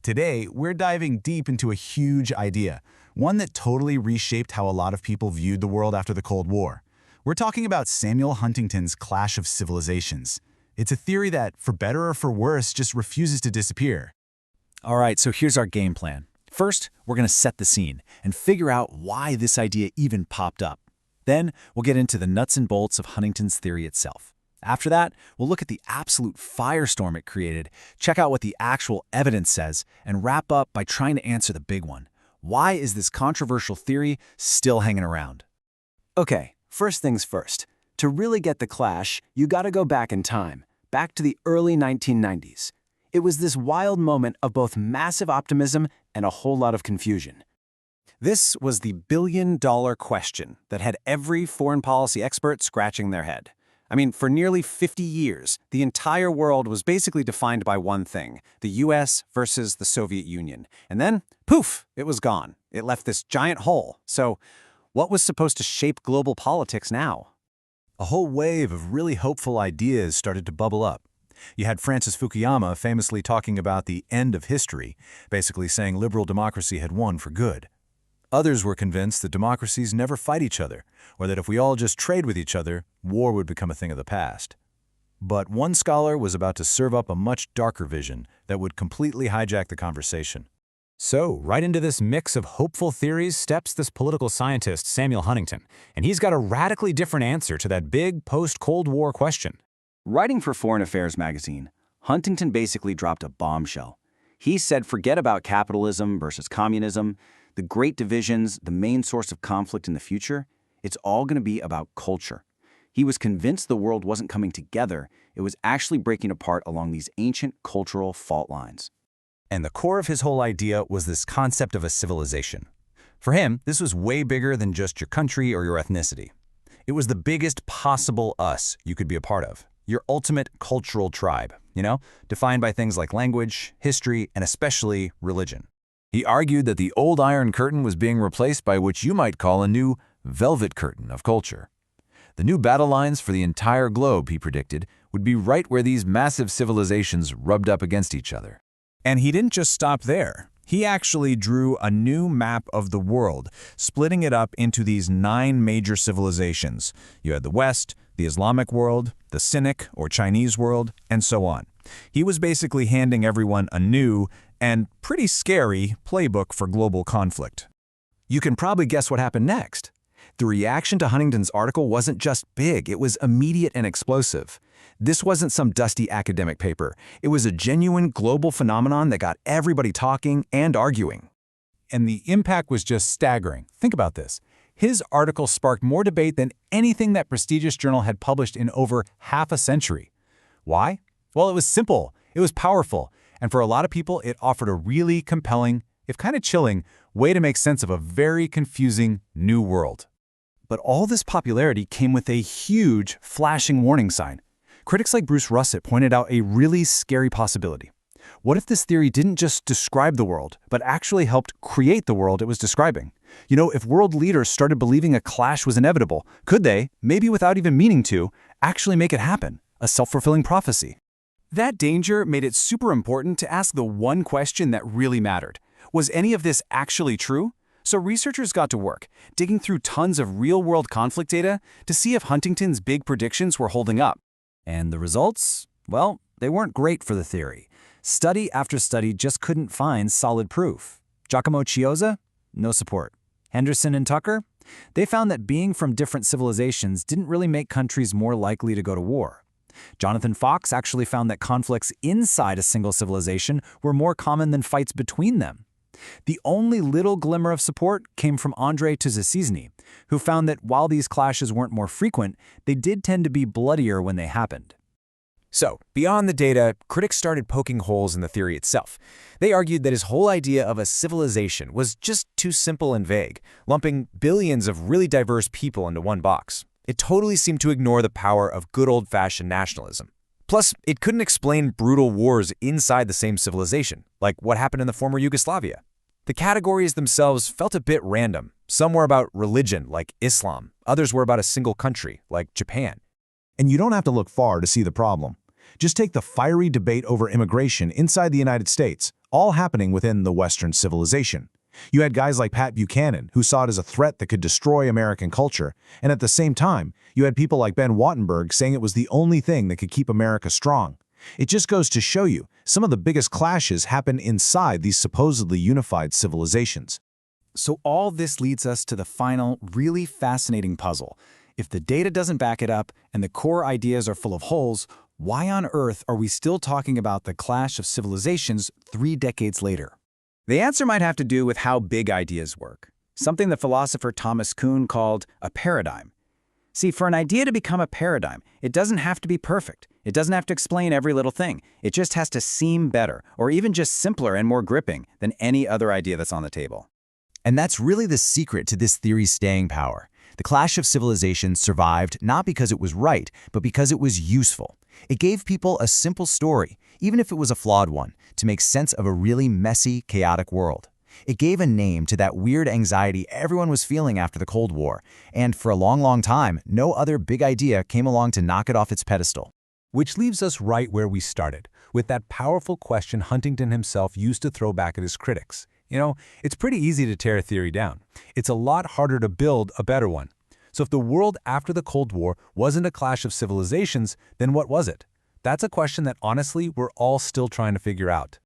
Today, we're diving deep into a huge idea, one that totally reshaped how a lot of people viewed the world after the Cold War. We're talking about Samuel Huntington's clash of civilizations. It's a theory that, for better or for worse, just refuses to disappear. All right, so here's our game plan. First, we're going to set the scene and figure out why this idea even popped up. Then, we'll get into the nuts and bolts of Huntington's theory itself. After that, we'll look at the absolute firestorm it created, check out what the actual evidence says, and wrap up by trying to answer the big one. Why is this controversial theory still hanging around? Okay, first things first. To really get the clash, you gotta go back in time, back to the early 1990s. It was this wild moment of both massive optimism and a whole lot of confusion. This was the billion-dollar question that had every foreign policy expert scratching their head. I mean, for nearly 50 years, the entire world was basically defined by one thing, the US versus the Soviet Union. And then, poof, it was gone. It left this giant hole. So, what was supposed to shape global politics now? A whole wave of really hopeful ideas started to bubble up. You had Francis Fukuyama famously talking about the end of history, basically saying liberal democracy had won for good. Others were convinced that democracies never fight each other, or that if we all just trade with each other, war would become a thing of the past. But one scholar was about to serve up a much darker vision that would completely hijack the conversation. So, right into this mix of hopeful theories steps this political scientist, Samuel Huntington, and he's got a radically different answer to that big post-Cold War question. Writing for Foreign Affairs magazine, Huntington basically dropped a bombshell. He said forget about capitalism versus communism, the great divisions, the main source of conflict in the future. It's all going to be about culture. He was convinced the world wasn't coming together, it was actually breaking apart along these ancient cultural fault lines. And the core of his whole idea was this concept of a civilization. For him, this was way bigger than just your country or your ethnicity. It was the biggest possible us you could be a part of, your ultimate cultural tribe, defined by things like language, history, and especially religion. He argued that the old Iron Curtain was being replaced by what you might call a new velvet curtain of culture. The new battle lines for the entire globe, he predicted, would be right where these massive civilizations rubbed up against each other. And he didn't just stop there. He actually drew a new map of the world, splitting it up into these 9 major civilizations. You had the West, the Islamic world, the Sinic or Chinese world, and so on. He was basically handing everyone a new and pretty scary playbook for global conflict. You can probably guess what happened next. The reaction to Huntington's article wasn't just big, it was immediate and explosive. This wasn't some dusty academic paper. It was a genuine global phenomenon that got everybody talking and arguing. And the impact was just staggering. Think about this. His article sparked more debate than anything that prestigious journal had published in over half a century. Why? Well, it was simple, it was powerful, and for a lot of people, it offered a really compelling, if kind of chilling, way to make sense of a very confusing new world. But all this popularity came with a huge, flashing warning sign. Critics like Bruce Russett pointed out a really scary possibility. What if this theory didn't just describe the world, but actually helped create the world it was describing? If world leaders started believing a clash was inevitable, could they, maybe without even meaning to, actually make it happen? A self-fulfilling prophecy. That danger made it super important to ask the one question that really mattered. Was any of this actually true? So researchers got to work, digging through tons of real-world conflict data to see if Huntington's big predictions were holding up. And the results? Well, they weren't great for the theory. Study after study just couldn't find solid proof. Giacomo Chiozza? No support. Henderson and Tucker? They found that being from different civilizations didn't really make countries more likely to go to war. Jonathan Fox actually found that conflicts inside a single civilization were more common than fights between them. The only little glimmer of support came from Andrei Tuzacisny, who found that while these clashes weren't more frequent, they did tend to be bloodier when they happened. So, beyond the data, critics started poking holes in the theory itself. They argued that his whole idea of a civilization was just too simple and vague, lumping billions of really diverse people into one box. It totally seemed to ignore the power of good old-fashioned nationalism. Plus, it couldn't explain brutal wars inside the same civilization, like what happened in the former Yugoslavia. The categories themselves felt a bit random. Some were about religion, like Islam. Others were about a single country, like Japan. And you don't have to look far to see the problem. Just take the fiery debate over immigration inside the United States, all happening within the Western civilization. You had guys like Pat Buchanan, who saw it as a threat that could destroy American culture, and at the same time, you had people like Ben Wattenberg saying it was the only thing that could keep America strong. It just goes to show you, some of the biggest clashes happen inside these supposedly unified civilizations. So all this leads us to the final, really fascinating puzzle. If the data doesn't back it up and the core ideas are full of holes, why on earth are we still talking about the clash of civilizations 3 decades later? The answer might have to do with how big ideas work, something the philosopher Thomas Kuhn called a paradigm. See, for an idea to become a paradigm, it doesn't have to be perfect. It doesn't have to explain every little thing. It just has to seem better, or even just simpler and more gripping than any other idea that's on the table. And that's really the secret to this theory's staying power. The clash of civilizations survived not because it was right, but because it was useful. It gave people a simple story, even if it was a flawed one, to make sense of a really messy, chaotic world. It gave a name to that weird anxiety everyone was feeling after the Cold War, and for a long, long time, no other big idea came along to knock it off its pedestal. Which leaves us right where we started, with that powerful question Huntington himself used to throw back at his critics. You know, it's pretty easy to tear a theory down. It's a lot harder to build a better one. So if the world after the Cold War wasn't a clash of civilizations, then what was it? That's a question that honestly we're all still trying to figure out.